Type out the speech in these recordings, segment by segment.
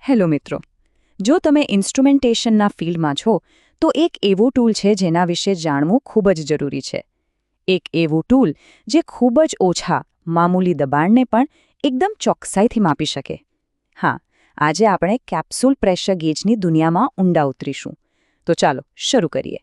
Hello મિત્રો, જો તમે ઇન્સ્ટ્રુમેન્ટેશનના ફિલ્ડમાં છો તો એક એવું ટૂલ છે જેના વિશે જાણવું ખૂબ જ જરૂરી છે. એક એવું ટૂલ જે ખૂબ જ ઓછા મામૂલી દબાણને પણ એકદમ ચોકસાઈથી માપી શકે. હા, આજે આપણે કેપ્સ્યુલ પ્રેશર ગેજની દુનિયામાં ઊંડા ઉતરીશું. તો ચાલો શરૂ કરીએ.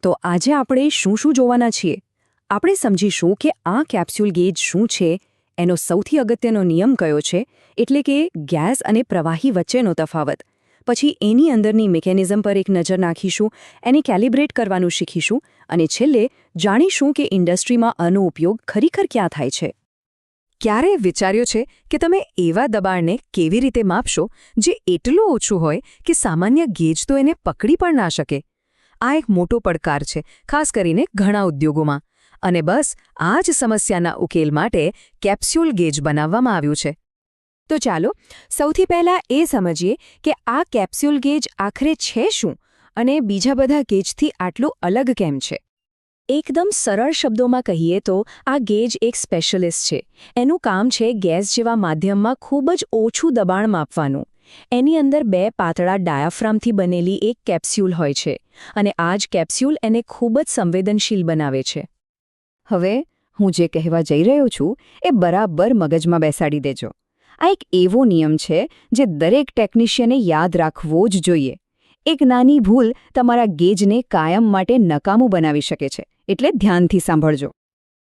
તો આજે આપણે શું જોવાના છીએ? આપણે સમજીશું કે આ કેપ્સ્યુલ ગેજ શું છે, એનો સૌથી અગત્યનો નિયમ કયો છે, એટલે કે ગેસ અને પ્રવાહી વચ્ચેનો તફાવત. પછી એની અંદરની મિકેનિઝમ પર એક નજર નાખીશું, એને કેલિબ્રેટ કરવાનું શીખીશું અને છેલ્લે જાણીશું કે ઇન્ડસ્ટ્રીમાં આનો ઉપયોગ ખરેખર ક્યાં થાય છે. ક્યારે વિચાર્યો છે કે તમે એવા દબાણને કેવી રીતે માપશો જે એટલું ઓછું હોય કે સામાન્ય ગેજ તો એને પકડી પણ ના શકે? આ એક મોટો પડકાર છે, ખાસ કરીને ઘણા ઉદ્યોગોમાં. અને બસ આ જ સમસ્યાના ઉકેલ માટે કેપ્સ્યુલ ગેજ બનાવવામાં આવ્યું છે. તો ચાલો સૌથી પહેલાં એ સમજીએ કે આ કેપ્સ્યુલ ગેજ આખરે છે શું અને બીજા બધા ગેજથી આટલું અલગ કેમ છે. એકદમ સરળ શબ્દોમાં કહીએ તો આ ગેજ એક સ્પેશિયલિસ્ટ છે. એનું કામ છે ગેસ જેવા માધ્યમમાં ખૂબ જ ઓછું દબાણ માપવાનું. એની અંદર બે પાતળા ડાયાફ્રામથી બનેલી એક કેપ્સ્યુલ હોય છે અને આ જ કેપ્સ્યુલ એને ખૂબ જ સંવેદનશીલ બનાવે છે. હવે હું જે કહેવા જઈ રહ્યો છું એ બરાબર મગજમાં બેસાડી દેજો. આ એક એવો નિયમ છે જે દરેક ટેકનિશિયને યાદ રાખવો જ જોઈએ. એક નાની ભૂલ તમારા ગેજને કાયમ માટે નકામું બનાવી શકે છે, એટલે ધ્યાનથી સાંભળજો.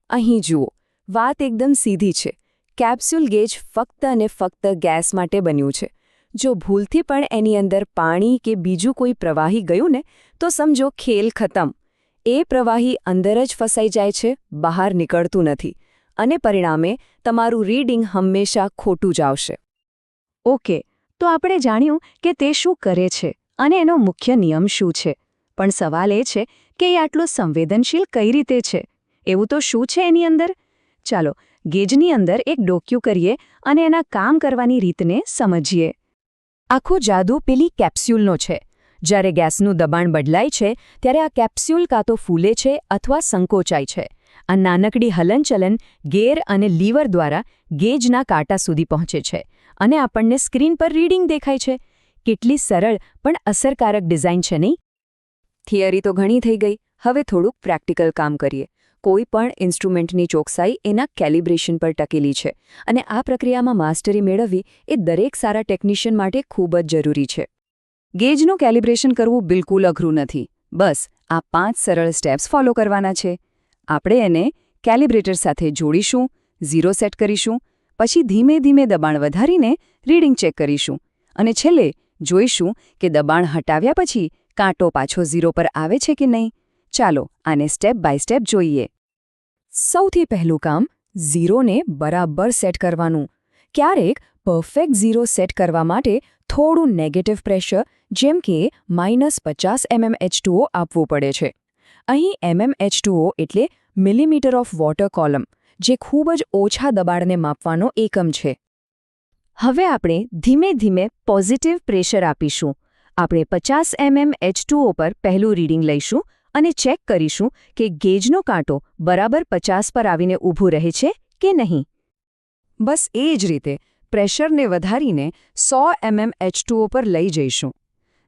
અહીં જુઓ, વાત એકદમ સીધી છે. કેપ્સ્યુલ ગેજ ફક્ત અને ફક્ત ગેસ માટે બન્યું છે. જો ભૂલથી પણ એની અંદર પાણી કે બીજું કોઈ પ્રવાહી ગયું ને તો સમજો ખેલ ખતમ. એ પ્રવાહી અંદર જ ફસાઈ જાય છે, બહાર નીકળતું નથી અને પરિણામે તમારું રીડિંગ હંમેશા ખોટું જ આવશે. ઓકે, તો આપણે જાણ્યું કે તે શું કરે છે અને એનો મુખ્ય નિયમ શું છે. પણ સવાલ એ છે કે એ આટલો સંવેદનશીલ કઈ રીતે છે? એવું તો શું છે એની અંદર? ચાલો ગેજની અંદર એક ડોક્યુ કરીએ અને એના કામ કરવાની રીતને સમજીએ. આખો જાદુ પેલી કેપ્સ્યુલનો છે. જ્યારે ગેસનું દબાણ બદલાય છે ત્યારે આ કેપ્સ્યુલ કાં તો ફૂલે છે અથવા સંકોચાય છે. આ નાનકડી હલનચલન ગેર અને લીવર દ્વારા ગેજના કાંટા સુધી પહોંચે છે અને આપણને સ્ક્રીન પર રીડિંગ દેખાય છે. કેટલી સરળ પણ અસરકારક ડિઝાઇન છે નહીં? થિયરી તો ઘણી થઈ ગઈ, હવે થોડુંક પ્રેક્ટિકલ કામ કરીએ. કોઈ પણ ઇન્સ્ટ્રુમેન્ટની ચોકસાઈ એના કેલિબ્રેશન પર ટકેલી છે અને આ પ્રક્રિયામાં માસ્ટરી મેળવવી એ દરેક સારા ટેકનિશિયન માટે ખૂબ જ જરૂરી છે. ગેજનું કેલિબ્રેશન કરવું બિલકુલ અઘરું નથી. બસ આ 5 સરળ સ્ટેપ્સ ફોલો કરવાના છે. આપણે એને કેલિબ્રેટર સાથે જોડીશું, 0 સેટ કરીશું, પછી ધીમે ધીમે દબાણ વધારીને રીડિંગ ચેક કરીશું અને છેલ્લે જોઈશું કે દબાણ હટાવ્યા પછી કાંટો પાછો 0 પર આવે છે કે નહીં. ચાલો આને સ્ટેપ બાય સ્ટેપ જોઈએ. સૌથી પહેલું કામ 0ને બરાબર સેટ કરવાનું. ક્યારેક પરફેક્ટ 0 સેટ કરવા માટે થોડું નેગેટિવ પ્રેશર જેમ કે -50 mm H2O આપવું પડે છે. અહીં mm H2O એટલે મિલીમીટર ઓફ વોટર કોલમ, જે ખૂબ જ ઓછા દબાણને માપવાનો એકમ છે. હવે આપણે ધીમે ધીમે પોઝિટિવ પ્રેશર આપીશું. આપણે 50 mm H2O પર પહેલું રીડિંગ લઈશું અને ચેક કરીશું કે ગેજનો કાંટો બરાબર 50 પર આવીને ઊભું રહે છે કે નહીં. બસ એ જ રીતે પ્રેશરને વધારીને 100 mm H2O પર લઈ જઈશું.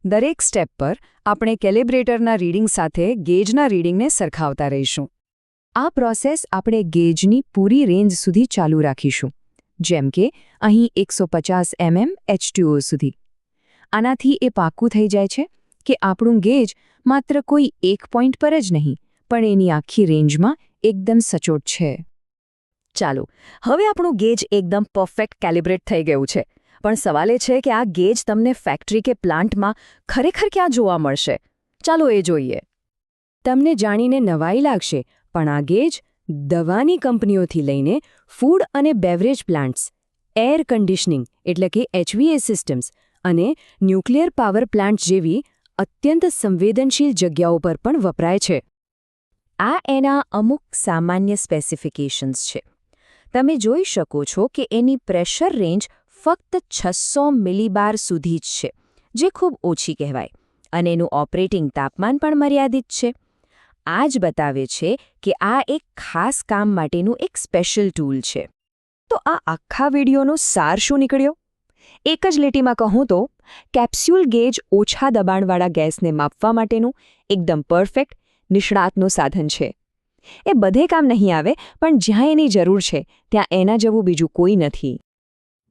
દરેક સ્ટેપ પર આપણે કેલિબ્રેટરના રીડિંગ સાથે ગેજના રીડિંગને સરખાવતા રહીશું. આ પ્રોસેસ આપણે ગેજની પૂરી રેન્જ સુધી ચાલુ રાખીશું, જેમ કે અહીં 150 mm H2O સુધી. આનાથી એ પાક્કું થઈ જાય છે કે આપણું ગેજ માત્ર કોઈ એક પોઈન્ટ પર જ નહીં, પણ એની આખી રેન્જમાં એકદમ સચોટ છે. ચાલો, હવે આપણું ગેજ એકદમ પરફેક્ટ કેલિબ્રેટ થઈ ગયું છે. પણ સવાલ એ છે કે આ ગેજ તમને ફેક્ટરી કે પ્લાન્ટમાં ખરેખર ક્યાં જોવા મળશે? ચાલો એ જોઈએ. તમને જાણીને નવાઈ લાગશે, પણ આ ગેજ દવાની કંપનીઓથી લઈને ફૂડ અને બેવરેજ પ્લાન્ટ્સ, એર કન્ડિશનિંગ એટલે કે HVAC સિસ્ટમ્સ અને ન્યુક્લિયર પાવર પ્લાન્ટ જેવી અત્યંત સંવેદનશીલ જગ્યાઓ પર પણ વપરાય છે. આ એના અમુક સામાન્ય સ્પેસિફિકેશન્સ છે. તમે જોઈ શકો છો કે એની પ્રેશર રેન્જ ફક્ત 600 મિલીબાર સુધી જ છે, જે ખૂબ ઓછી કહેવાય, અને એનું ઓપરેટિંગ તાપમાન પણ મર્યાદિત છે. આ જ બતાવે છે કે આ એક ખાસ કામ માટેનું એક સ્પેશિયલ ટૂલ છે. તો આ આખા વિડીયોનો સાર શું નીકળ્યો? એક જ લીટીમાં કહું તો કેપ્સ્યુલ ગેજ ઓછા દબાણવાળા ગેસને માપવા માટેનું એકદમ પરફેક્ટ નિષ્ણાતનું સાધન છે. એ બધે કામ નહીં આવે, પણ જ્યાં એની જરૂર છે ત્યાં એના જેવું બીજું કોઈ નથી.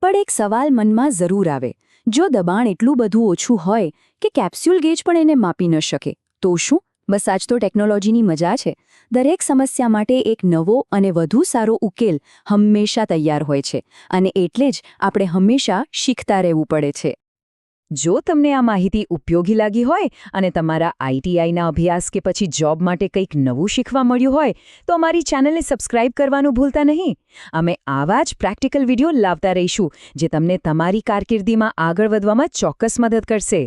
પણ એક સવાલ મનમાં જરૂર આવે, જો દબાણ એટલું બધું ઓછું હોય કે કેપ્સ્યુલ ગેજ પણ એને માપી ન શકે, તો શું? બસ આજ તો ટેકનોલોજીની મજા છે. દરેક સમસ્યા માટે એક નવો અને વધુ સારો ઉકેલ હંમેશા તૈયાર હોય છે, અને એટલે જ આપણે હંમેશા શીખતા રહેવું પડે છે. જો તમને આ માહિતી ઉપયોગી લાગી હોય અને તમારા ITIના અભ્યાસ કે પછી જોબ માટે કંઈક નવું શીખવા મળ્યું હોય તો અમારી ચેનલને સબસ્ક્રાઇબ કરવાનું ભૂલતા નહીં. અમે આવા જ પ્રેક્ટિકલ વિડીયો લાવતા રહીશું જે તમને તમારી કારકિર્દીમાં આગળ વધવામાં ચોક્કસ મદદ કરશે.